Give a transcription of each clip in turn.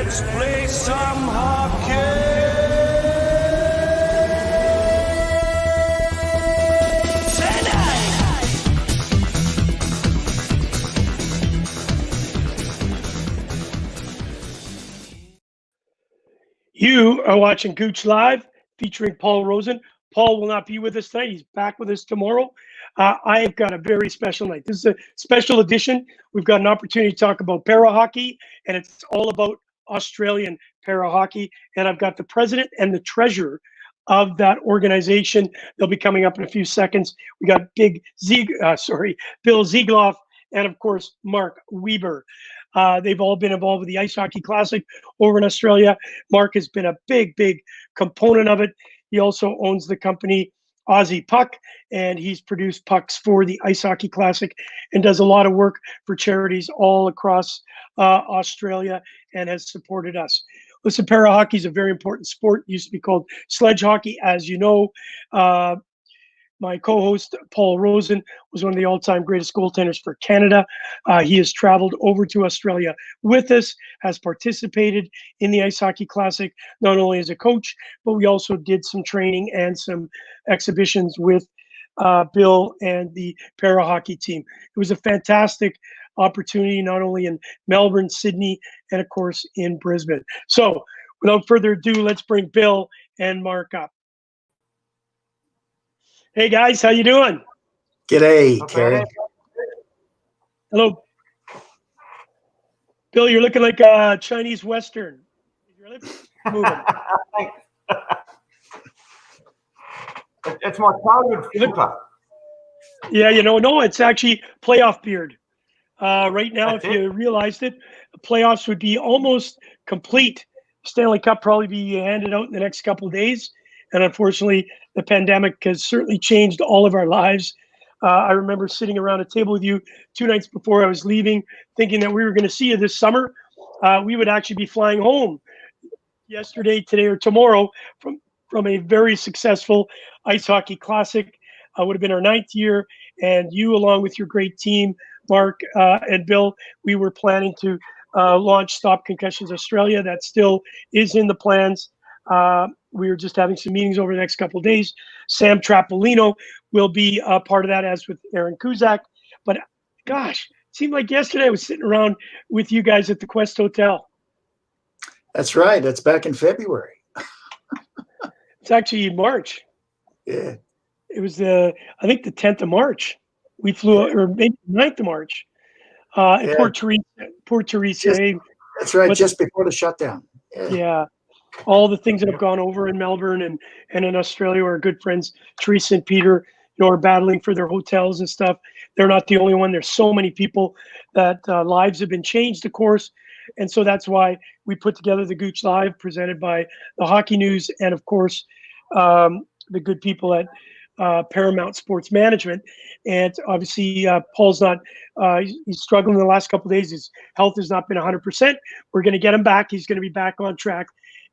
Let's play some hockey tonight. You are watching Gouche Live featuring Paul Rosen. Paul will not be with us tonight. He's back with us tomorrow. I have got a very special night. This is a special edition. We've got an opportunity to talk about para hockey, and it's all about Australian para hockey. And I've got the president and the treasurer of that organization. They'll be coming up in a few seconds. We got Bill Siegloff, and of course, Mark Weber. They've all been involved with the Ice Hockey Classic over in Australia. Mark has been a big component of it. He also owns the company Aussie Puck, and he's produced pucks for the Ice Hockey Classic and does a lot of work for charities all across Australia and has supported us. Listen, para hockey is a very important sport. It used to be called sledge hockey, as you know. My co-host, Paul Rosen, was one of the all-time greatest goaltenders for Canada. He has traveled over to Australia with us, has participated in the Ice Hockey Classic, not only as a coach, but we also did some training and some exhibitions with Bill and the para hockey team. It was a fantastic opportunity, not only in Melbourne, Sydney, and of course in Brisbane. So without further ado, let's bring Bill and Mark up. Hey guys, how you doing? G'day, Terry. Hello. Bill, you're looking like a Chinese Western. Your lips moving. It's my childhood filter. Yeah, no, it's actually playoff beard. Right now, if you realized it, the playoffs would be almost complete. Stanley Cup probably be handed out in the next couple of days. And unfortunately, the pandemic has certainly changed all of our lives. I remember sitting around a table with you 2 nights before I was leaving, thinking that we were going to see you this summer. We would actually be flying home yesterday, today, or tomorrow from a very successful Ice Hockey Classic. Would have been our 9th year. And you, along with your great team, Mark and Bill, we were planning to launch Stop Concussions Australia. That still is in the plans. We are just having some meetings over the next couple of days. Sam Trapolino will be a part of that, as with Aaron Kuzak. But gosh, it seemed like yesterday I was sitting around with you guys at the Quest Hotel. That's right. That's back in February. It's actually March. Yeah. It was I think the 10th of March. We flew, or maybe the 9th of March. Yeah. Port Teresa. That's right, just before the shutdown. Yeah. All the things that have gone over in Melbourne and in Australia, our good friends Teresa and Peter, are battling for their hotels and stuff. They're not the only one. There's so many people that lives have been changed, of course. And so that's why we put together the Gouche Live, presented by the Hockey News and, of course, the good people at Paramount Sports Management. And obviously, Paul's not, he's struggling the last couple of days. His health has not been 100%. We're going to get him back. He's going to be back on track.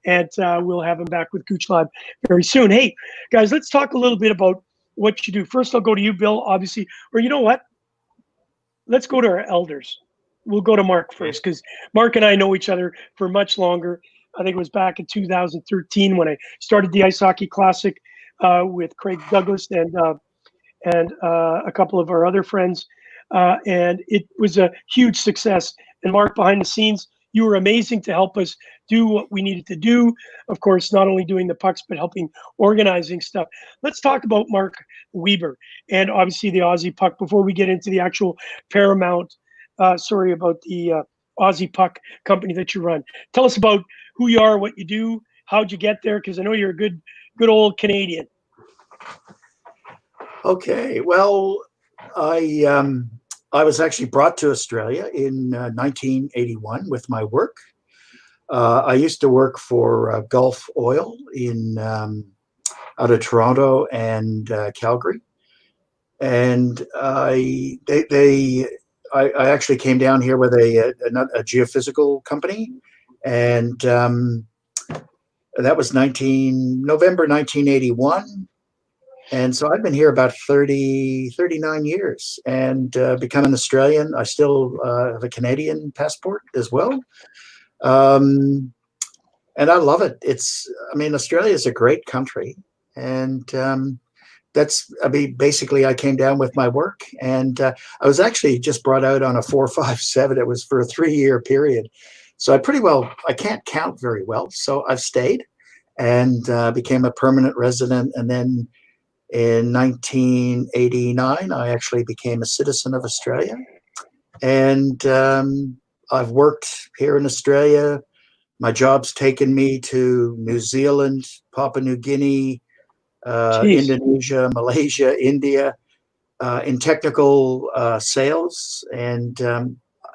And we'll have him back with Gouche Live very soon. Hey, guys, let's talk a little bit about what you do. First, I'll go to you, Bill, obviously. Or you know what? Let's go to our elders. We'll go to Mark first, because Mark and I know each other for much longer. I think it was back in 2013 when I started the Ice Hockey Classic with Craig Douglas and a couple of our other friends. And it was a huge success. And Mark, behind the scenes, you were amazing to help us do what we needed to do. Of course, not only doing the pucks, but helping organizing stuff. Let's talk about Mark Weber and obviously the Aussie Puck before we get into the actual Paramount, about the Aussie Puck company that you run. Tell us about who you are, what you do, how'd you get there? Because I know you're a good old Canadian. Okay, well, I was actually brought to Australia in 1981 with my work. I used to work for Gulf Oil out of Toronto and Calgary, and I actually came down here with a geophysical company, and that was November 1981. And so I've been here about 39 years and become an Australian. I still have a Canadian passport as well. And I love it. I mean, Australia is a great country, and basically I came down with my work, and I was actually just brought out on a 457. It was for a 3-year period. So I can't count very well. So I've stayed and became a permanent resident. And then in 1989, I actually became a citizen of Australia. And I've worked here in Australia. My job's taken me to New Zealand, Papua New Guinea, Indonesia, Malaysia, India, in technical sales. And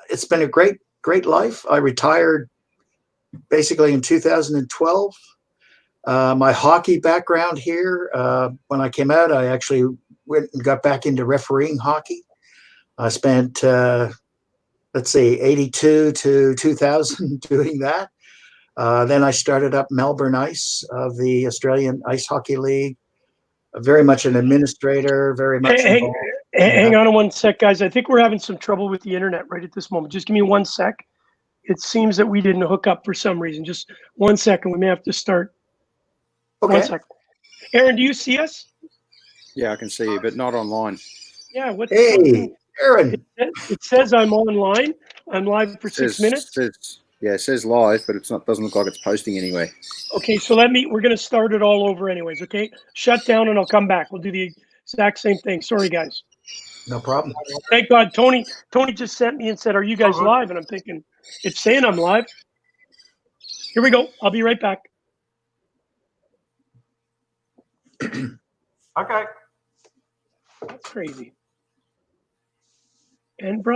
it's been a great life. I retired basically in 2012. My hockey background here, when I came out, I actually went and got back into refereeing hockey. I spent, 82 to 2000 doing that. Then I started up Melbourne Ice of the Australian Ice Hockey League. Very much an administrator, very much involved. Hang on one sec, guys. I think we're having some trouble with the internet right at this moment. Just give me 1 sec. It seems that we didn't hook up for some reason. Just 1 second. We may have to start. Okay. 1 second. Aaron, do you see us? Yeah, I can see you, but not online. Yeah. Hey, Aaron. It says I'm online. I'm live for 6 minutes. It says live, but doesn't look like it's posting anyway. Okay, so we're going to start it all over anyways, okay? Shut down and I'll come back. We'll do the exact same thing. Sorry, guys. No problem. Thank God. Tony just sent me and said, are you guys live? And I'm thinking, it's saying I'm live. Here we go. I'll be right back. Okay. That's crazy. And brother.